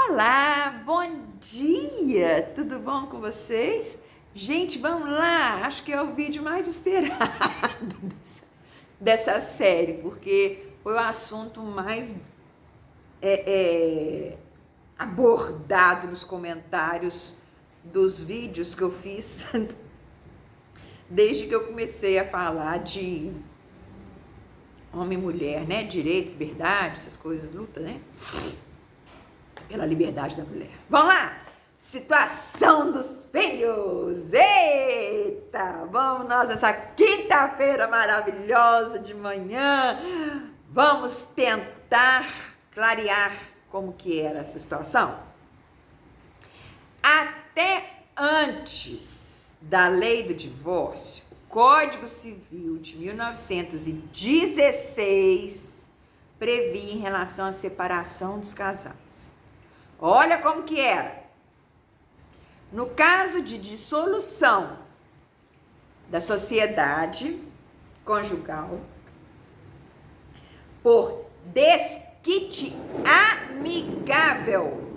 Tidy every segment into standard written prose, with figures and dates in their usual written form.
Olá, bom dia! Tudo bom com vocês? Gente, vamos lá! Acho que é o vídeo mais esperado dessa série, porque foi o assunto mais abordado nos comentários dos vídeos que eu fiz desde que eu comecei a falar de homem e mulher, né? Direito, liberdade, essas coisas, luta, né? Pela liberdade da mulher. Vamos lá! Situação dos filhos! Eita! Vamos nós nessa quinta-feira maravilhosa de manhã. Vamos tentar clarear como que era essa situação. Até antes da lei do divórcio, o Código Civil de 1916 previa em relação à separação dos casais. Olha como que era. No caso de dissolução da sociedade conjugal por desquite amigável,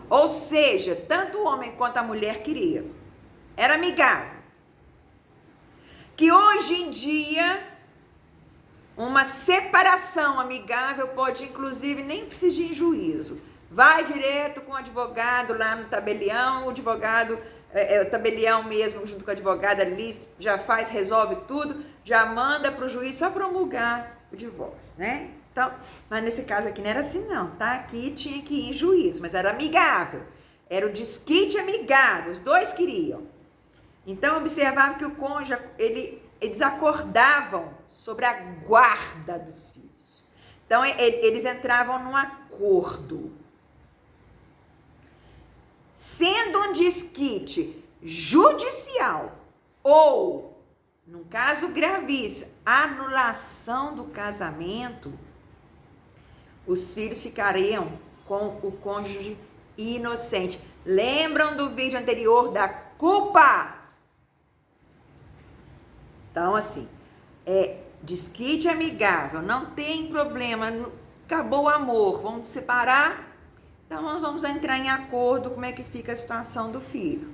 ou seja, tanto o homem quanto a mulher queria, era amigável, que hoje em dia uma separação amigável pode, inclusive, nem precisar de juízo. Vai direto com o advogado lá no tabelião, o advogado, o tabelião mesmo, junto com o advogado ali, já faz, resolve tudo, já manda para o juiz só promulgar o divórcio, né? Então, mas nesse caso aqui não era assim não, tá? Aqui tinha que ir em juízo, mas era amigável. Era o desquite amigável, os dois queriam. Então, observava que o cônjuge, eles acordavam sobre a guarda dos filhos. Então, eles entravam num acordo. Sendo um desquite judicial ou, num caso gravíssimo, anulação do casamento, os filhos ficariam com o cônjuge inocente. Lembram do vídeo anterior da culpa? Então, assim, desquite amigável, não tem problema, acabou o amor, vamos separar? Então, nós vamos entrar em acordo como é que fica a situação do filho.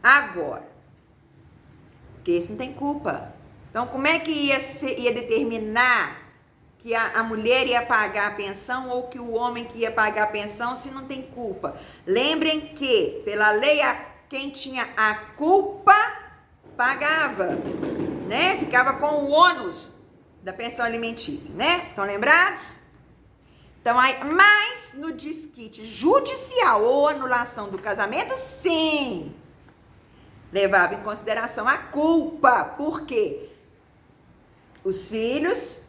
Agora, porque esse não tem culpa. Então, como é que ia determinar que a mulher ia pagar a pensão ou que o homem que ia pagar a pensão se não tem culpa? Lembrem que, pela lei, quem tinha a culpa pagava, né? Ficava com o ônus da pensão alimentícia, né? Estão lembrados? Então, mas no desquite judicial ou anulação do casamento, sim, levava em consideração a culpa. Por quê? Os filhos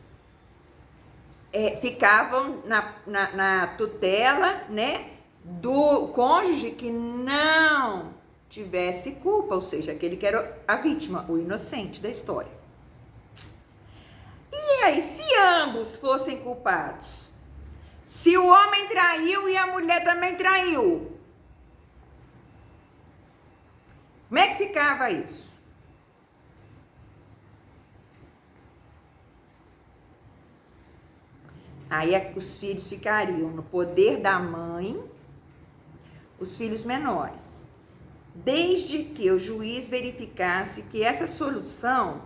ficavam na tutela, né, do cônjuge que não tivesse culpa, ou seja, aquele que era a vítima, o inocente da história. E aí, se ambos fossem culpados? Se o homem traiu e a mulher também traiu, como é que ficava isso? Aí os filhos ficariam no poder da mãe, os filhos menores, desde que o juiz verificasse que essa solução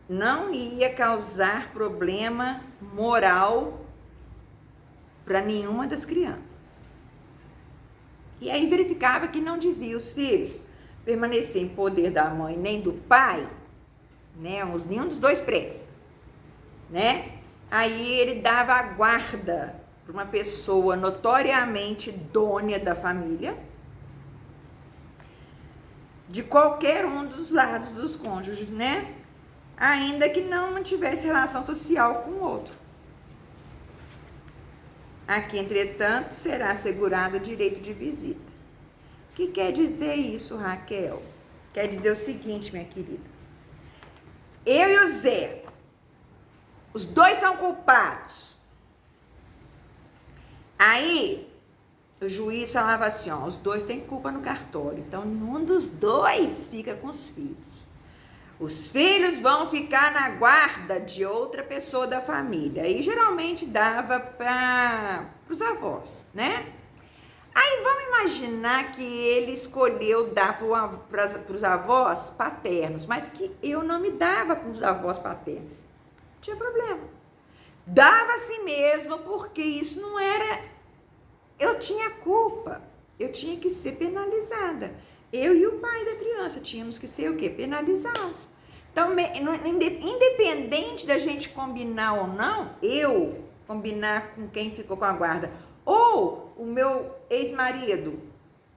não ia causar problema moral para nenhuma das crianças. E aí verificava que não devia os filhos permanecer em poder da mãe nem do pai, né? Nenhum dos dois presta, né? Aí ele dava a guarda para uma pessoa notoriamente dona da família, de qualquer um dos lados dos cônjuges, né? Ainda que não tivesse relação social com o outro. Aqui, entretanto, será assegurado o direito de visita. O que quer dizer isso, Raquel? Quer dizer o seguinte, minha querida. Eu e o Zé, os dois são culpados. Aí, o juiz falava assim, os dois têm culpa no cartório. Então, nenhum dos dois fica com os filhos. Os filhos vão ficar na guarda de outra pessoa da família. E geralmente dava para os avós, né? Aí vamos imaginar que ele escolheu dar para os avós paternos, mas que eu não me dava para os avós paternos. Não tinha problema. Dava assim mesmo, porque isso não era... Eu tinha culpa. Eu tinha que ser penalizada. Eu e o pai da criança tínhamos que ser o quê? Penalizados. Então, independente da gente combinar ou não, eu combinar com quem ficou com a guarda, ou o meu ex-marido,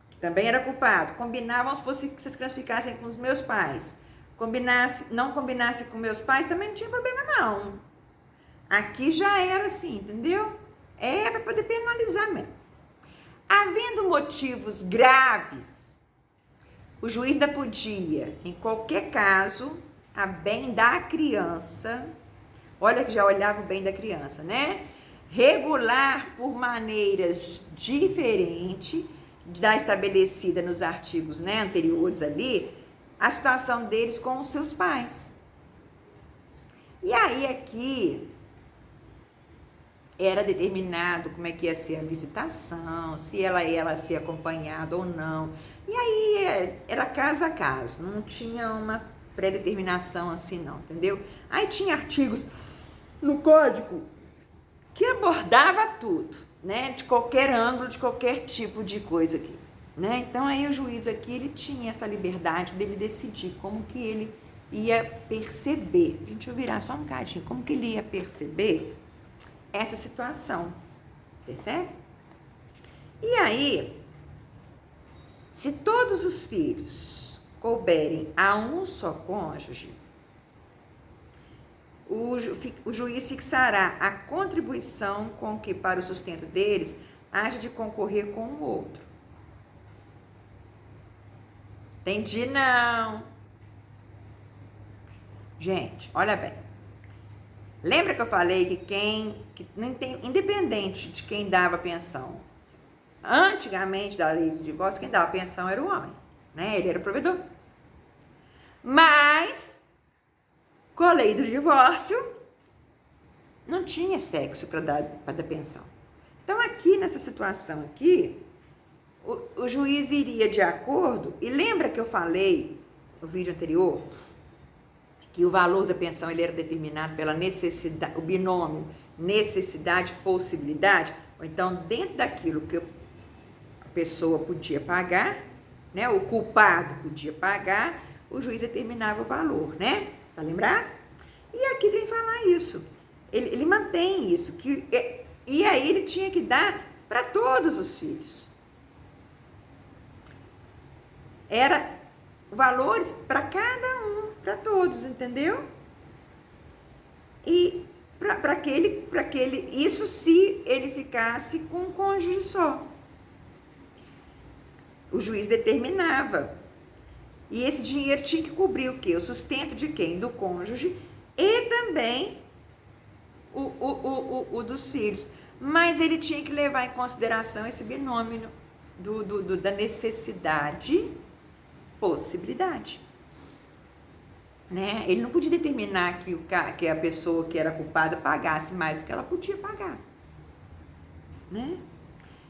que também era culpado, combinar, vamos supor que essas crianças ficassem com os meus pais, não combinasse com meus pais, também não tinha problema não. Aqui já era assim, entendeu? É para poder penalizar mesmo. Havendo motivos graves, o juiz ainda podia, em qualquer caso, a bem da criança, olha que já olhava o bem da criança, né? Regular por maneiras diferentes da estabelecida nos artigos, né, anteriores ali, a situação deles com os seus pais. E aí aqui era determinado como é que ia ser a visitação, se ela ia ser acompanhada ou não. E aí era caso a caso, não tinha uma pré-determinação assim não, entendeu? Aí tinha artigos no código que abordava tudo, né? De qualquer ângulo, de qualquer tipo de coisa aqui, né? Então aí o juiz aqui, ele tinha essa liberdade dele decidir como que ele ia perceber. Deixa eu virar só um cadinho, como que ele ia perceber essa situação, percebe? E aí, se todos os filhos couberem a um só cônjuge, o juiz fixará a contribuição com que, para o sustento deles, haja de concorrer com o outro. Entendi, não? Gente, olha bem. Lembra que eu falei que independente de quem dava pensão, antigamente da lei do divórcio, quem dava pensão era o homem, né? Ele era o provedor. Mas, com a lei do divórcio, não tinha sexo para dar pensão. Então, aqui nessa situação aqui, o juiz iria de acordo, e lembra que eu falei no vídeo anterior, que o valor da pensão ele era determinado pela necessidade, o binômio necessidade-possibilidade, ou então dentro daquilo que a pessoa podia pagar, né, o culpado podia pagar, o juiz determinava o valor, né? Tá lembrado? E aqui vem falar isso. Ele mantém isso, e aí ele tinha que dar para todos os filhos. Era valores para cada um, para todos, entendeu? E para aquele, isso se ele ficasse com um cônjuge só. O juiz determinava. E esse dinheiro tinha que cobrir o quê? O sustento de quem? Do cônjuge e também o dos filhos. Mas ele tinha que levar em consideração esse binômio da necessidade, possibilidade. Né? Ele não podia determinar que a pessoa que era culpada pagasse mais do que ela podia pagar. Né?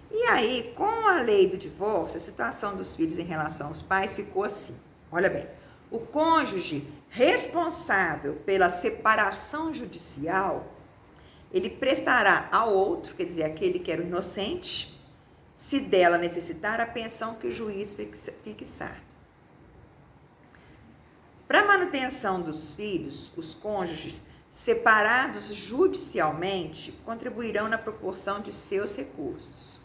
E aí, com a lei do divórcio, a situação dos filhos em relação aos pais ficou assim. Olha bem, o cônjuge responsável pela separação judicial, ele prestará ao outro, quer dizer, aquele que era o inocente, se dela necessitar, a pensão que o juiz fixar. Para a manutenção dos filhos, os cônjuges separados judicialmente contribuirão na proporção de seus recursos.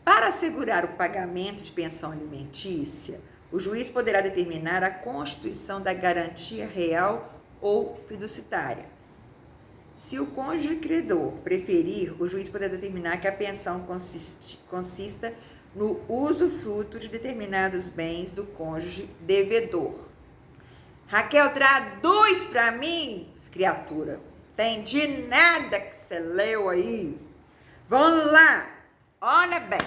Para assegurar o pagamento de pensão alimentícia, o juiz poderá determinar a constituição da garantia real ou fiduciária. Se o cônjuge credor preferir, o juiz poderá determinar que a pensão consista no usufruto de determinados bens do cônjuge devedor. Raquel, traduz para mim, criatura. Entendi nada que você leu aí. Vamos lá. Olha bem.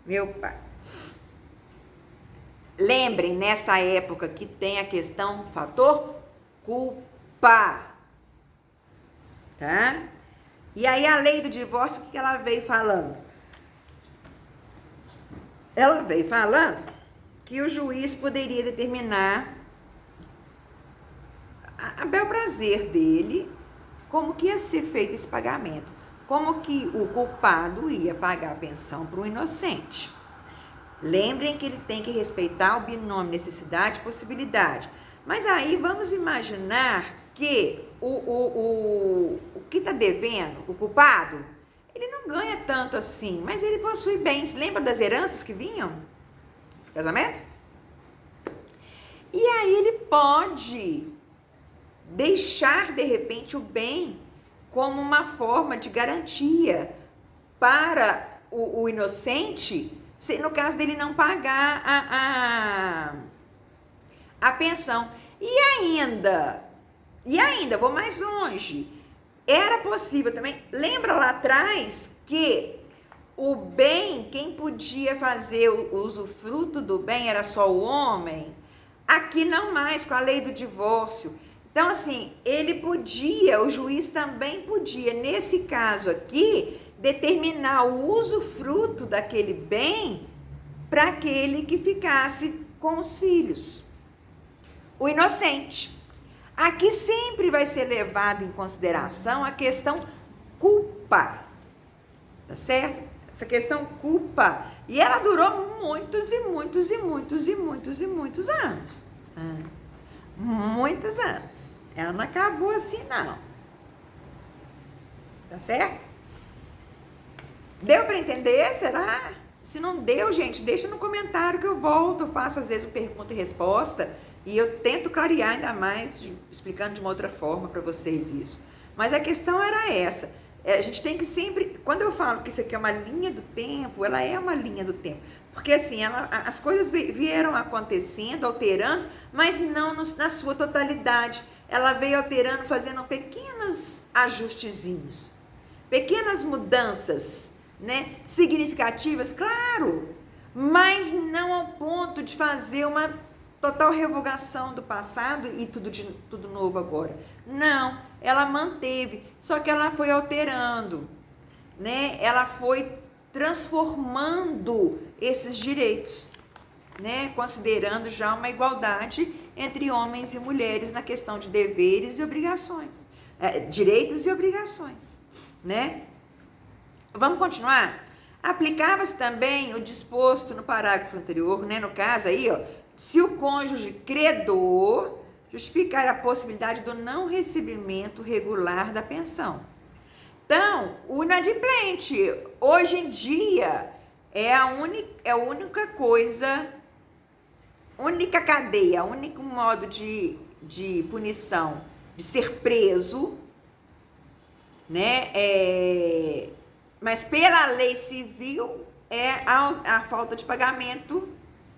Meu pai. lembrem, nessa época que tem a questão do fator culpa, tá? E aí a lei do divórcio, o que ela veio falando? Ela veio falando que o juiz poderia determinar a bel prazer dele como que ia ser feito esse pagamento, como que o culpado ia pagar a pensão para o inocente. Lembrem que ele tem que respeitar o binômio necessidade e possibilidade. Mas aí vamos imaginar que o que está devendo, o culpado, ele não ganha tanto assim, mas ele possui bens. Lembra das heranças que vinham do casamento? E aí ele pode deixar, de repente, o bem como uma forma de garantia para o inocente, se no caso dele não pagar a pensão. E ainda, vou mais longe, era possível também, lembra lá atrás que o bem, quem podia fazer o usufruto do bem era só o homem? Aqui não mais, com a lei do divórcio. Então, assim, ele podia, o juiz também podia, nesse caso aqui, determinar o usufruto daquele bem para aquele que ficasse com os filhos, o inocente. Aqui sempre vai ser levado em consideração a questão culpa, tá certo? Essa questão culpa, e ela durou muitos e muitos e muitos e muitos e muitos anos. Muitos anos. Ela não acabou assim, não. Tá certo? Deu para entender? Será? Se não deu, gente, deixa no comentário que eu volto. Eu faço, às vezes, pergunta e resposta. E eu tento clarear ainda mais, explicando de uma outra forma para vocês isso. Mas a questão era essa. A gente tem que sempre... Quando eu falo que isso aqui é uma linha do tempo, ela é uma linha do tempo. Porque assim, as coisas vieram acontecendo, alterando, mas não na sua totalidade. Ela veio alterando, fazendo pequenos ajustezinhos, pequenas mudanças, né? Significativas, claro, mas não ao ponto de fazer uma total revogação do passado e tudo novo agora. Não, ela manteve, só que ela foi alterando, né? Ela foi transformando esses direitos, né? Considerando já uma igualdade entre homens e mulheres na questão de deveres e obrigações, direitos e obrigações, né? Vamos continuar? Aplicava-se também o disposto no parágrafo anterior, né? No caso aí, ó, se o cônjuge credor justificar a possibilidade do não recebimento regular da pensão. Então, o inadimplente, hoje em dia, é a única coisa, única cadeia, único modo de punição, de ser preso, né? Mas pela lei civil é a falta de pagamento,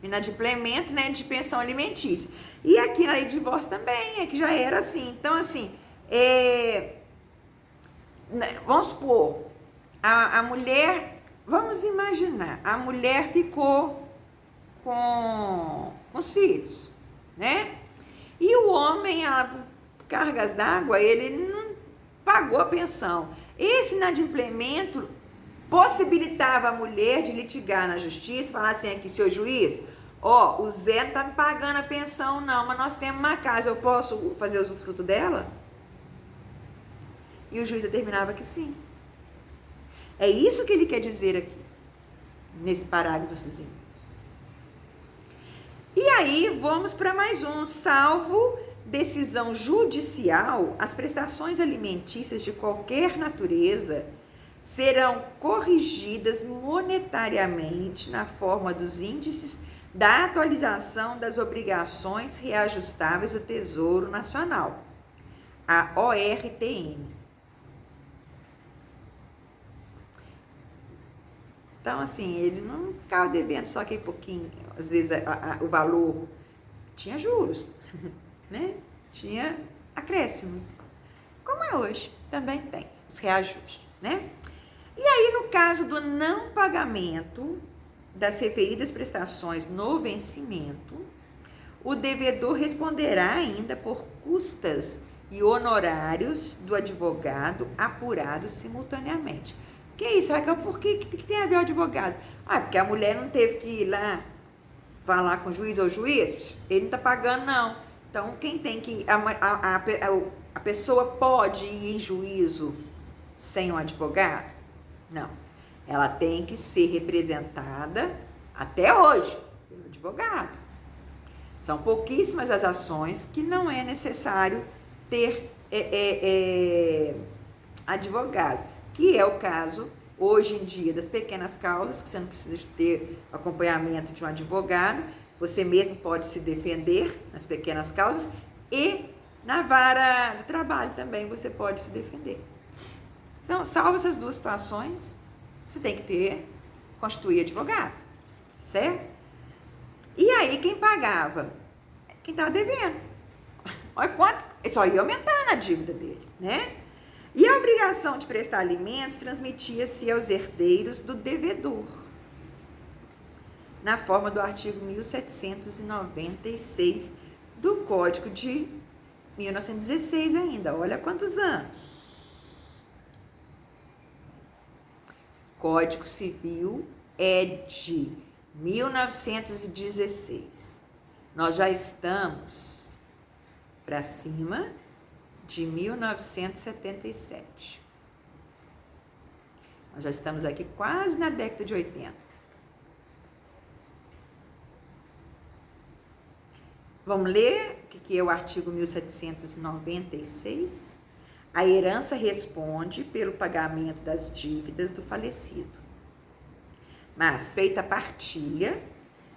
inadimplemento, né, de pensão alimentícia. E aqui na lei de divórcio também, que já era assim. Então, assim, vamos supor, a mulher, vamos imaginar, a mulher ficou com os filhos, né? E o homem, por cargas d'água, ele não pagou a pensão. Esse inadimplemento possibilitava a mulher de litigar na justiça, falar assim aqui, seu juiz, ó, o Zé não tá me pagando a pensão não, mas nós temos uma casa, eu posso fazer usufruto dela? E o juiz determinava que sim. É isso que ele quer dizer aqui, nesse parágrafozinho. E aí, vamos para mais um. Salvo decisão judicial, as prestações alimentícias de qualquer natureza serão corrigidas monetariamente na forma dos índices da atualização das obrigações reajustáveis do Tesouro Nacional, a ORTN. Então, assim, ele não ficava devendo só aquele pouquinho, às vezes o valor tinha juros, né? Tinha acréscimos, como é hoje, também tem os reajustes, né? E aí, no caso do não pagamento, das referidas prestações no vencimento, o devedor responderá ainda por custas e honorários do advogado apurados simultaneamente. Que isso, Raquel? Por que tem a ver o advogado? Porque a mulher não teve que ir lá falar com o juiz ou juiz, ele não está pagando, não. Então, quem tem que... A pessoa pode ir em juízo sem um advogado? Não. Ela tem que ser representada, até hoje, pelo advogado. São pouquíssimas as ações que não é necessário ter advogado, que é o caso, hoje em dia, das pequenas causas, que você não precisa ter acompanhamento de um advogado, você mesmo pode se defender nas pequenas causas e na vara do trabalho também você pode se defender. Então, salvo essas duas situações, você tem que constituir advogado, certo? E aí, quem pagava? Quem estava devendo. Olha quanto, só ia aumentando a dívida dele, né? E a obrigação de prestar alimentos transmitia-se aos herdeiros do devedor, na forma do artigo 1796 do Código de 1916 ainda. Olha quantos anos. Código Civil é de 1916. Nós já estamos para cima de 1977. Nós já estamos aqui quase na década de 80. Vamos ler o que é o artigo 1796? A herança responde pelo pagamento das dívidas do falecido. Mas, feita a partilha,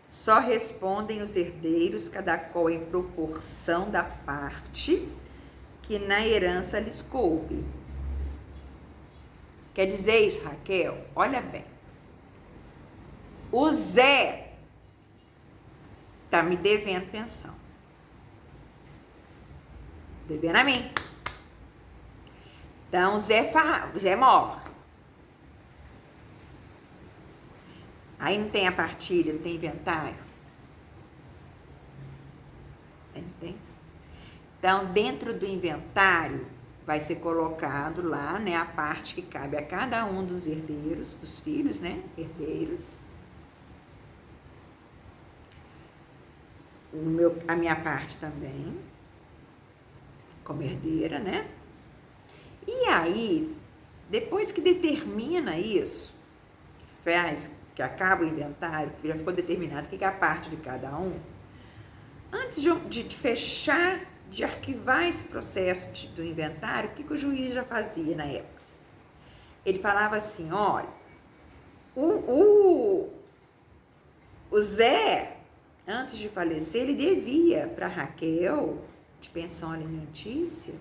só respondem os herdeiros, cada qual em proporção da parte que na herança lhes coube. Quer dizer isso, Raquel? Olha bem. O Zé tá me devendo pensão. Devendo a mim. Então, o Zé morre. Aí não tem a partilha, não tem inventário. Tem. Então, dentro do inventário, vai ser colocado lá, né, a parte que cabe a cada um dos herdeiros, dos filhos, né, herdeiros. A minha parte também, como herdeira, né? E aí, depois que determina isso, que acaba o inventário, que já ficou determinado o que é a parte de cada um, antes de fechar, de arquivar esse processo do inventário, o que o juiz já fazia na época? Ele falava assim, olha, o Zé, antes de falecer, ele devia para Raquel, de pensão alimentícia,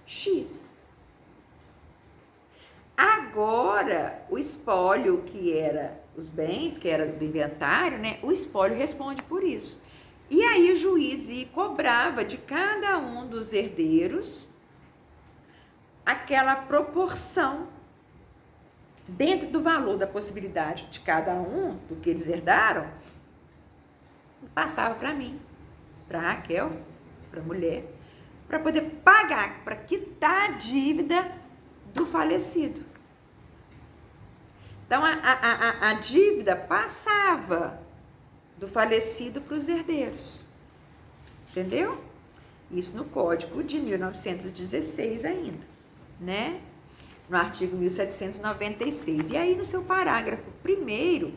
X. Agora, o espólio, que era os bens, que era do inventário, né? O espólio responde por isso. E aí o juiz cobrava de cada um dos herdeiros aquela proporção dentro do valor da possibilidade de cada um, do que eles herdaram, passava para mim, para Raquel, para a mulher, para poder pagar, para quitar a dívida do falecido. Então, a dívida passava do falecido para os herdeiros. Entendeu? Isso no Código de 1916 ainda, né? No artigo 1796. E aí, no seu parágrafo 1º,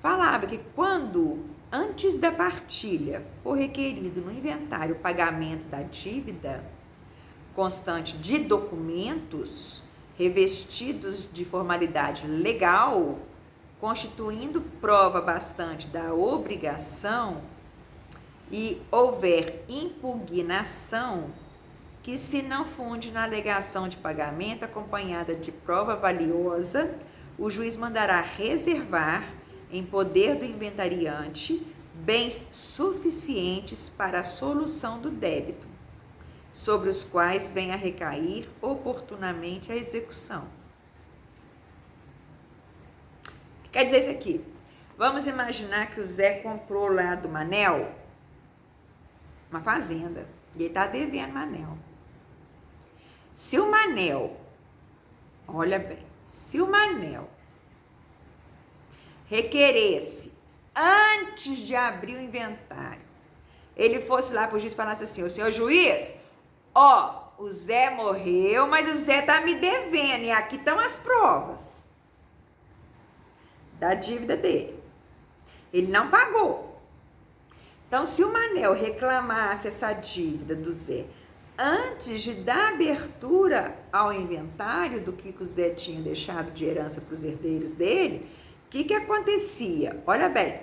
falava que quando, antes da partilha, for requerido no inventário o pagamento da dívida constante de documentos revestidos de formalidade legal, constituindo prova bastante da obrigação, e houver impugnação, que se não funde na alegação de pagamento acompanhada de prova valiosa, o juiz mandará reservar em poder do inventariante bens suficientes para a solução do débito, sobre os quais venha a recair oportunamente a execução. Quer dizer isso aqui. Vamos imaginar que o Zé comprou lá do Manel uma fazenda. E ele tá devendo Manel. Se o Manel, olha bem, se o Manel requeresse, antes de abrir o inventário, ele fosse lá pro juiz e falasse assim: ô senhor juiz, ó, o Zé morreu, mas o Zé tá me devendo e aqui estão as provas da dívida dele. Ele não pagou. Então, se o Manel reclamasse essa dívida do Zé antes de dar abertura ao inventário do que o Zé tinha deixado de herança para os herdeiros dele, o que acontecia? Olha bem,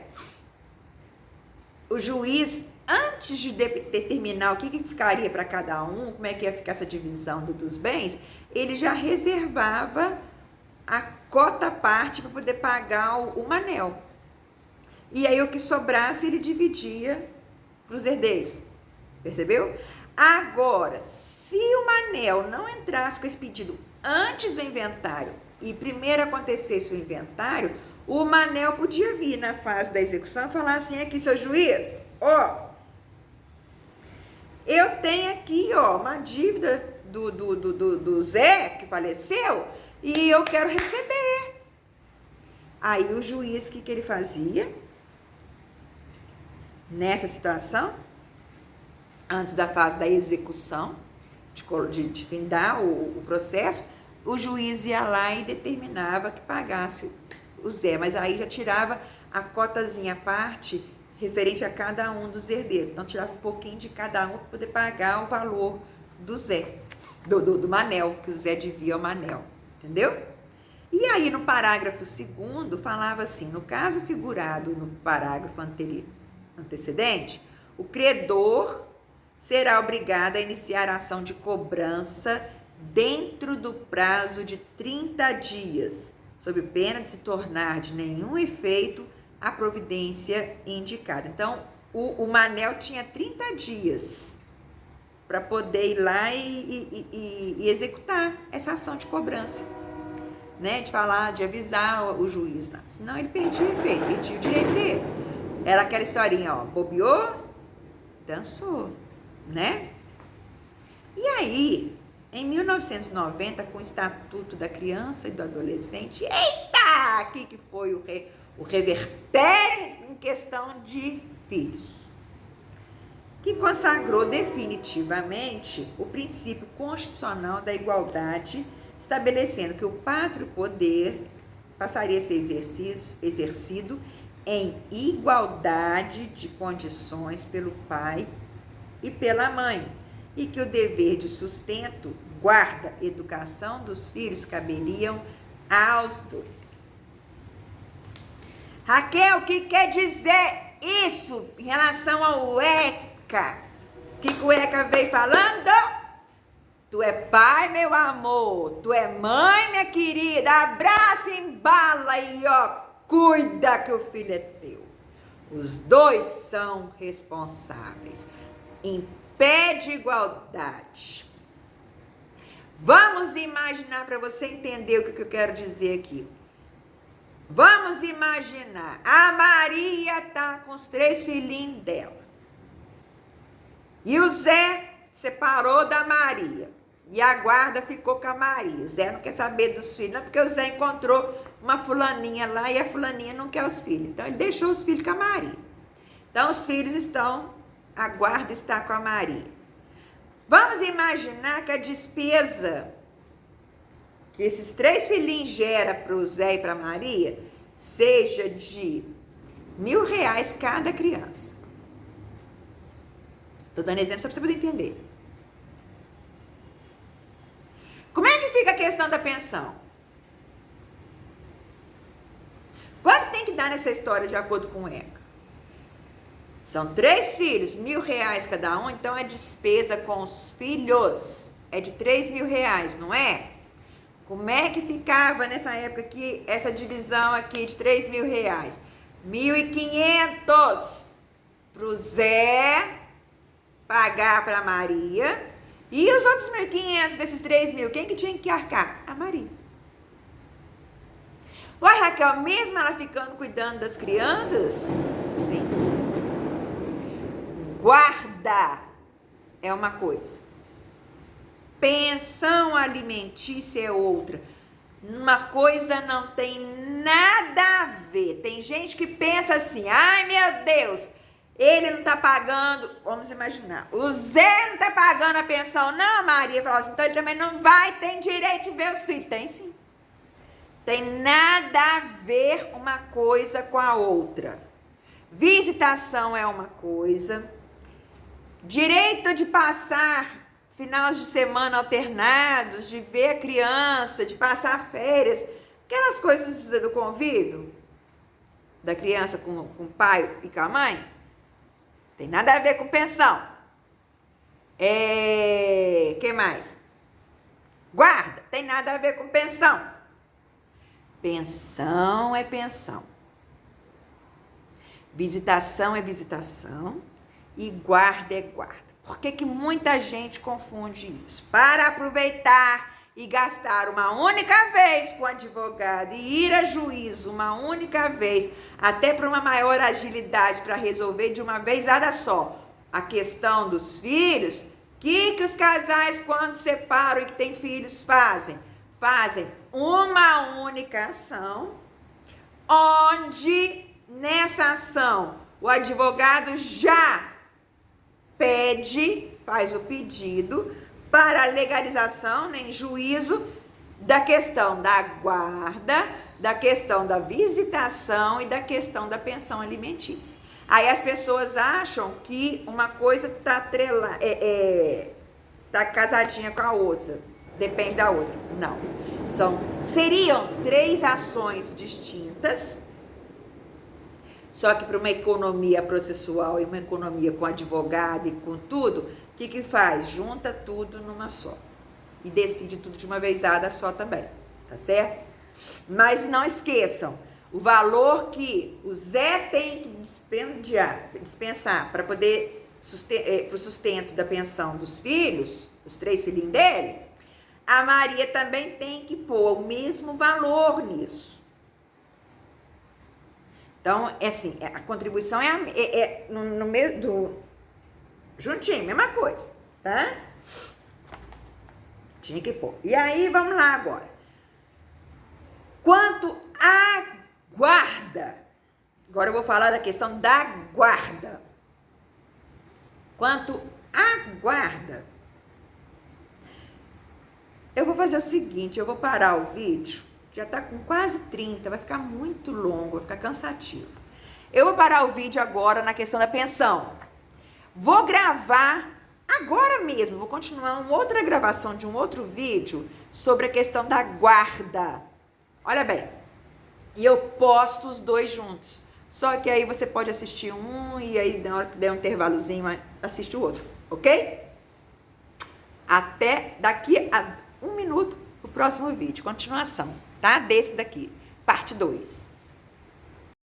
o juiz, antes de determinar o que ficaria para cada um, como é que ia ficar essa divisão dos bens, ele já reservava a cota parte para poder pagar o Manel. E aí o que sobrasse ele dividia para os herdeiros. Percebeu? Agora, se o Manel não entrasse com esse pedido antes do inventário e primeiro acontecesse o inventário, o Manel podia vir na fase da execução e falar assim: aqui, seu juiz, ó, eu tenho aqui, ó, uma dívida do Zé, que faleceu, e eu quero receber. Aí o juiz, o que ele fazia? Nessa situação, antes da fase da execução, de findar o processo, o juiz ia lá e determinava que pagasse o Zé, mas aí já tirava a cotazinha à parte referente a cada um dos herdeiros. Então, tirava um pouquinho de cada um para poder pagar o valor do Zé, do Manel, que o Zé devia ao Manel, entendeu? E aí, no parágrafo 2º, falava assim: no caso figurado no parágrafo antecedente, o credor será obrigado a iniciar a ação de cobrança dentro do prazo de 30 dias, sob pena de se tornar de nenhum efeito a providência indicada. Então, o Manel tinha 30 dias para poder ir lá e executar essa ação de cobrança, né? De falar, de avisar o juiz, não. Senão ele perdia o efeito, perdia o direito dele. Era aquela historinha, ó, bobeou, dançou, né? E aí, em 1990, com o Estatuto da Criança e do Adolescente, eita, aqui que foi o revertério em questão de filhos, que consagrou definitivamente o princípio constitucional da igualdade, estabelecendo que o pátrio poder passaria a ser exercido em igualdade de condições pelo pai e pela mãe, e que o dever de sustento, guarda, educação dos filhos caberiam aos dois. Raquel, o que quer dizer isso em relação ao ECA? O que o ECA veio falando? Tu é pai, meu amor, tu é mãe, minha querida, abraça, embala e ó, cuida que o filho é teu. Os dois são responsáveis. Em pé de igualdade. Vamos imaginar, para você entender o que eu quero dizer aqui. Vamos imaginar, a Maria tá com os 3 filhinhos dela. E o Zé separou da Maria. E a guarda ficou com a Maria. O Zé não quer saber dos filhos, não, porque o Zé encontrou uma fulaninha lá e a fulaninha não quer os filhos. Então, ele deixou os filhos com a Maria. Então, os filhos estão, a guarda está com a Maria. Vamos imaginar que a despesa que esses 3 filhinhos geram para o Zé e para a Maria seja de R$1.000 cada criança. Estou dando exemplo só para você poder entender. Como é que fica a questão da pensão? Quanto tem que dar nessa história de acordo com o ECA? São 3 filhos, R$1.000 cada um, então a despesa com os filhos é de R$3.000, não é? Como é que ficava nessa época aqui, essa divisão aqui de R$3.000? R$1.500 para o Zé pagar para a Maria. E os outros 1.500 desses 3.000, quem que tinha que arcar? A Maria. Uai, Raquel, mesmo ela ficando cuidando das crianças? Sim. Guarda é uma coisa. Pensão alimentícia é outra. Uma coisa não tem nada a ver. Tem gente que pensa assim, ai meu Deus, ele não tá pagando, vamos imaginar, o Zé não tá pagando a pensão. Não, Maria falou assim, então ele também não vai ter direito de ver os filhos. Tem sim. Tem nada a ver uma coisa com a outra. Visitação é uma coisa. Direito de passar finais de semana alternados, de ver a criança, de passar férias, aquelas coisas do convívio da criança com o pai e com a mãe, tem nada a ver com pensão. Que mais? Guarda, tem nada a ver com pensão. Pensão é pensão. Visitação é visitação e guarda é guarda. Por que muita gente confunde isso? Para aproveitar e gastar uma única vez com o advogado e ir a juízo uma única vez, até para uma maior agilidade para resolver de uma vez só a questão dos filhos, que os casais, quando separam e que têm filhos, fazem? Fazem uma única ação, onde nessa ação o advogado já faz o pedido para a legalização, em juízo, da questão da guarda, da questão da visitação e da questão da pensão alimentícia. Aí as pessoas acham que uma coisa tá casadinha com a outra, depende da outra. Não. Seriam 3 ações distintas, só que para uma economia processual e uma economia com advogado e com tudo, o que faz? Junta tudo numa só. E decide tudo de uma vezada só também. Tá certo? Mas não esqueçam, o valor que o Zé tem que dispensar para poder para o sustento da pensão dos filhos, os 3 filhinhos dele, a Maria também tem que pôr o mesmo valor nisso. Então, é assim, a contribuição no meio do... juntinho, mesma coisa, tá? Tinha que pôr. E aí, vamos lá agora. Quanto à guarda, agora eu vou falar da questão da guarda. Quanto à guarda, eu vou fazer o seguinte, eu vou parar o vídeo. Já tá com quase 30, vai ficar muito longo, vai ficar cansativo. Eu vou parar o vídeo agora na questão da pensão. Vou gravar agora mesmo, vou continuar uma outra gravação de um outro vídeo sobre a questão da guarda. Olha bem, e eu posto os 2 juntos. Só que aí você pode assistir um e aí na hora que der um intervalozinho, assiste o outro, ok? Até daqui a 1 minuto o próximo vídeo, continuação. Tá? Desse daqui, parte 2.